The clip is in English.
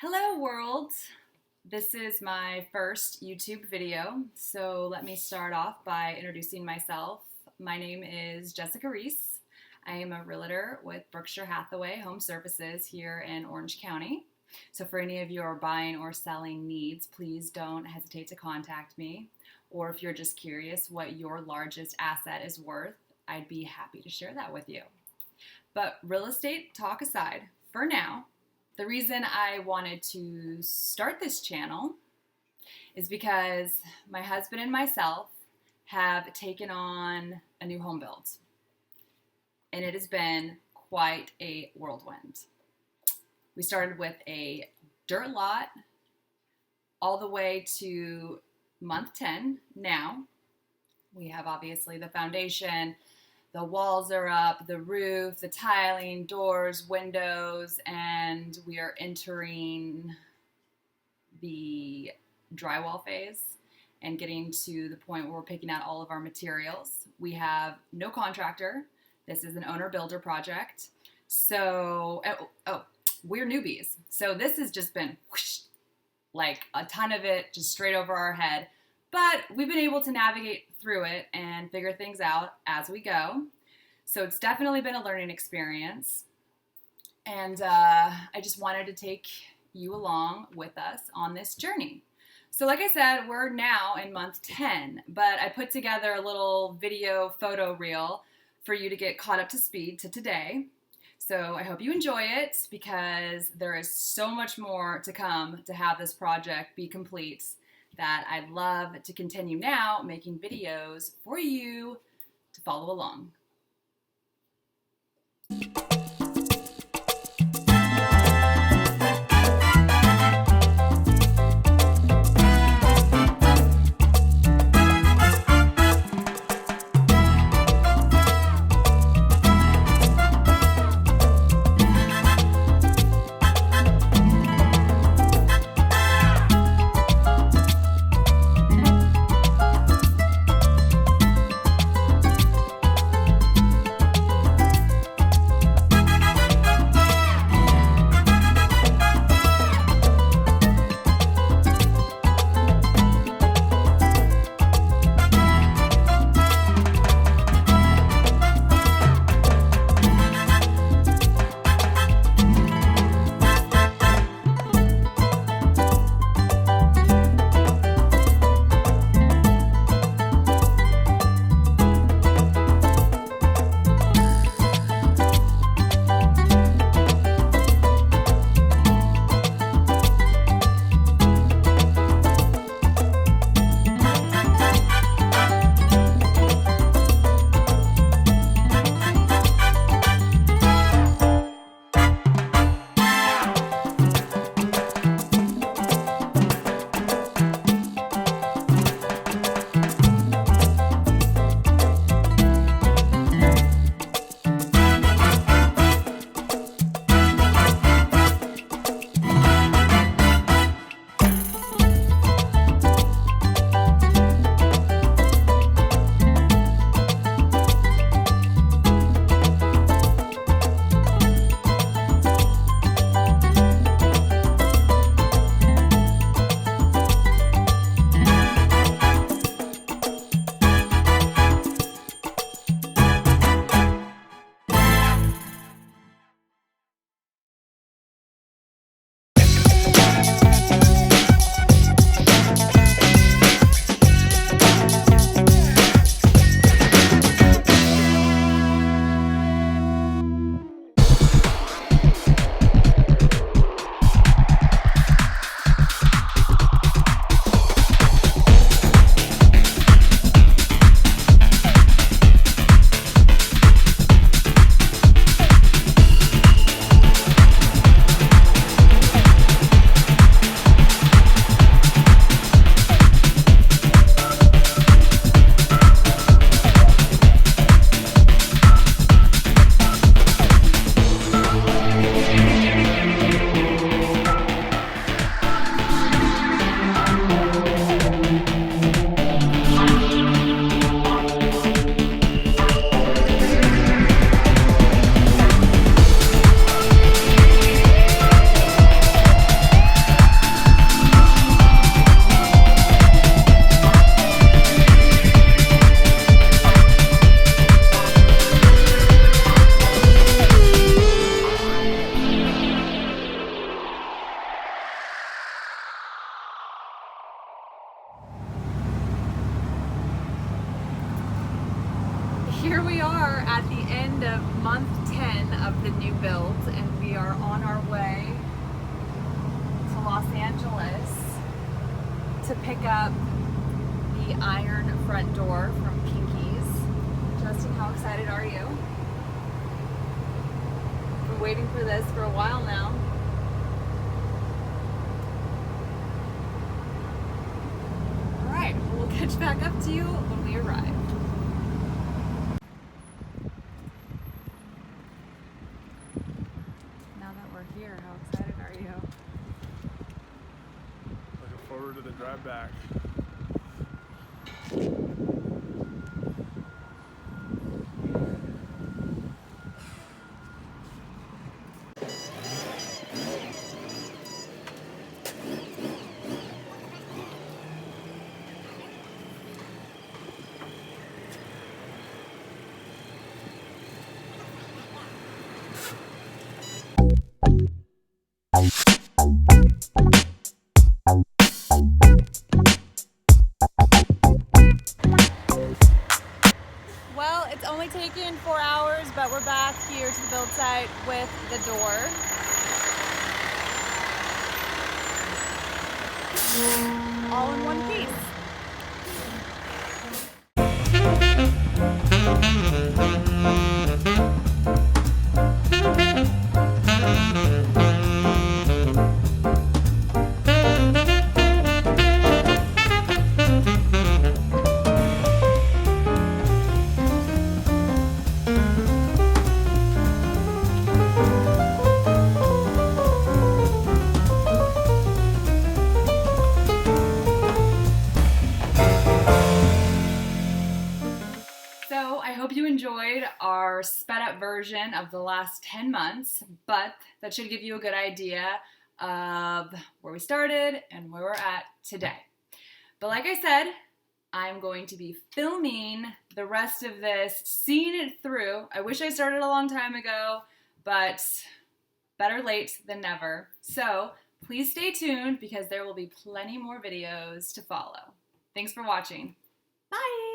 Hello world! This is my first YouTube video, so let me start off by introducing myself. My name is Jessica Reese. I am a realtor with Berkshire Hathaway Home Services here in Orange County. So for any of your buying or selling needs, please don't hesitate to contact me. Or if you're just curious what your largest asset is worth, I'd be happy to share that with you. But real estate talk aside, for now, the reason I wanted to start this channel is because my husband and myself have taken on a new home build. And it has been quite a whirlwind. We started with a dirt lot all the way to month 10 now. We have obviously the foundation, the walls are up, the roof, the tiling, doors, windows, and we are entering the drywall phase and getting to the point where we're picking out all of our materials. We have no contractor. This is an owner-builder project. So, we're newbies. So this has just been whoosh, like a ton of it just straight over our head. But we've been able to navigate through it and figure things out as we go. So it's definitely been a learning experience. And I just wanted to take you along with us on this journey. So like I said, we're now in month 10, but I put together a little video photo reel for you to get caught up to speed to today. So I hope you enjoy it because there is so much more to come to have this project be complete that I'd love to continue now making videos for you to follow along. end of month 10 of the new build, and we are on our way to Los Angeles to pick up the iron front door from Pinky's. Justin, how excited are you? Been waiting for this for a while now. Alright, we'll catch back up to you when we arrive. Now that we're here, how excited are you? Looking forward to the drive back. Well, it's only taken 4 hours, but we're back here to the build site with the door. All in one piece. So I hope you enjoyed our sped up version of the last 10 months, but that should give you a good idea of where we started and where we're at today. But like I said, I'm going to be filming the rest of this, seeing it through. I wish I started a long time ago, but better late than never. So please stay tuned because there will be plenty more videos to follow. Thanks for watching. Bye!